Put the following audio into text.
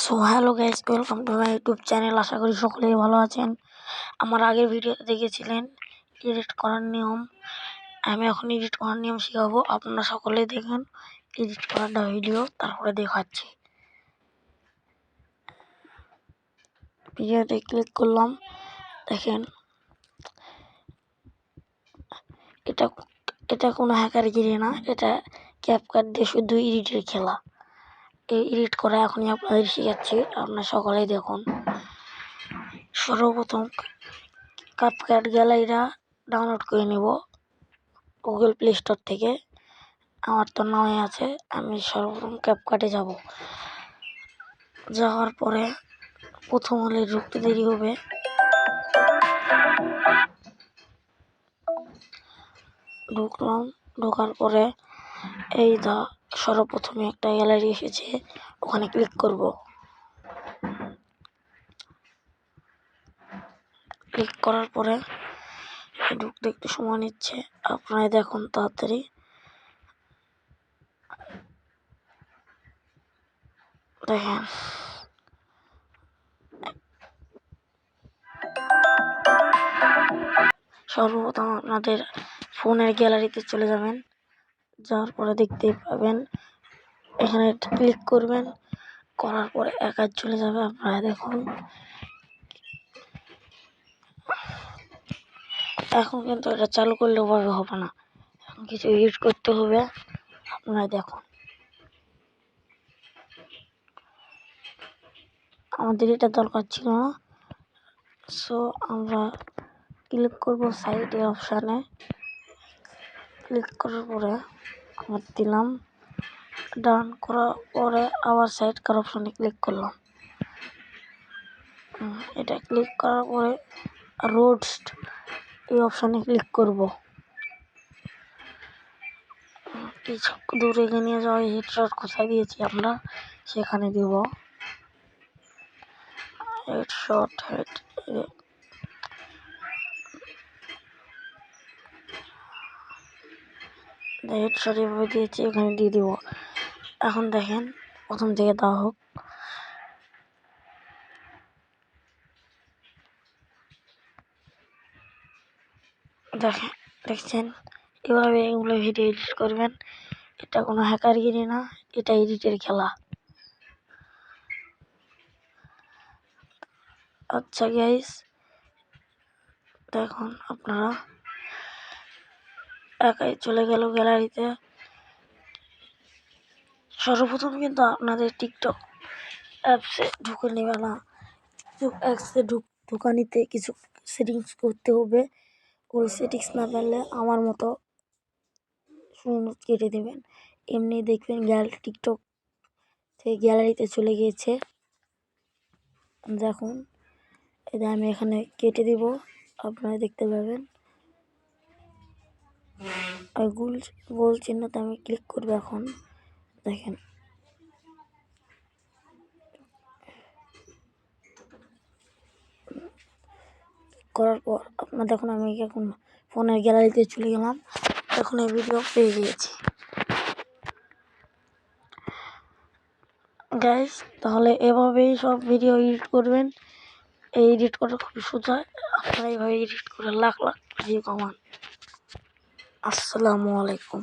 So hello guys, welcome to my YouTube channel. আশা করি সকলেই ভালো আছেন। আমার আগের ভিডিওতে দেখেছিলেন এডিট করার নিয়ম। আমি এখন এডিট করার নিয়ম শেখাবো। আপনারা সকলেই দেখেন এডিট করারটা ভিডিও, তারপরে দেখাচ্ছি। ভিডিওতে ক্লিক করলাম, দেখেন এটা কোনো হ্যাকারগিরি না, এটা ক্যাপকাট দিয়ে শুধু এডিটের খেলা। এই এডিট করা এখনই আপনাদের শেখাচ্ছি, আপনারা সকলেই দেখুন। সর্বপ্রথম ক্যাপকাট গ্যালারিটা ডাউনলোড করে নেব গুগল প্লে স্টোর থেকে। আমার তো নামে আছে। আমি সর্বপ্রথম ক্যাপকাটে যাব। যাওয়ার পরে প্রথম হলে ঢুকতে দেরি হবে। ঢুকলাম, ঢোকার পরে এই সর্বপ্রথমে একটা গ্যালারি এসেছে, ওখানে ক্লিক করব। ক্লিক করার পরে ঢুকতে একটু সময় নিচ্ছে, আপনারা দেখুন তাড়াতাড়ি। দেখেন সর্বপ্রথম আপনাদের ফোনের গ্যালারিতে চলে যাবেন। যাওয়ার পরে দেখতে পাবেন এখানে ক্লিক করবেন, করার পরে এক কাজ চলে যাবে। আপনারা দেখুন এখন কিন্তু এটা চালু করলে ওভাবে হবে না, এখন কিছু এডিট করতে হবে। আপনারা দেখুন আমাদের এটা দরকার ছিল না। সো আমরা ক্লিক করব সাইডের অপশানে। ক্লিক করার পরে আমরা দিলাম ডান। করার পরে আবার সাইড কার অপশানে ক্লিক করলাম। এটা ক্লিক করার পরে রোডস এই অপশানে ক্লিক করব। কিছু দূরে এগিয়ে নিয়ে যাওয়া হেডশট কোথায় দিয়েছি আমরা সেখানে দিব হেডশট। হেডশট এভাবে দিয়েছি, এখানে দিয়ে দিব। এখন দেখেন প্রথম থেকে দেওয়া হোক। দেখছেন এভাবে এগুলো ভিডিও এডিট করবেন। এটা কোনো হ্যাকারগিরি না, এটা এডিটের খেলা। আচ্ছা গাইস, দেখুন আপনারা একাই চলে গেল গ্যালারিতে। সর্বপ্রথম কিন্তু আপনাদের টিকটক অ্যাপসে ঢুকে নেবে না, টিকটক অ্যাপসে ঢুকানিতে কিছু সেটিংস করতে হবে। ওই সেটিংস না পারলে আমার মতো কেটে দেবেন। এমনি দেখবেন টিকটক থেকে গ্যালারিতে চলে গিয়েছে। দেখুন এটা আমি এখানে কেটে দিব, আপনারা দেখতে পাবেন। আর গোল চিহ্নতে আমি ক্লিক করব এখন। দেখেন করার পর আপনার দেখুন আমি এখন ফোনের গ্যালারিতে চলে গেলাম। এখন এই ভিডিও পেয়ে গিয়েছি গাইস। তাহলে এভাবেই সব ভিডিও এডিট করবেন। এই এডিট করা খুবই সোজা। আপনারা এইভাবে এডিট করে লাখ লাখ ভিউ কমান। আসসালামু আলাইকুম।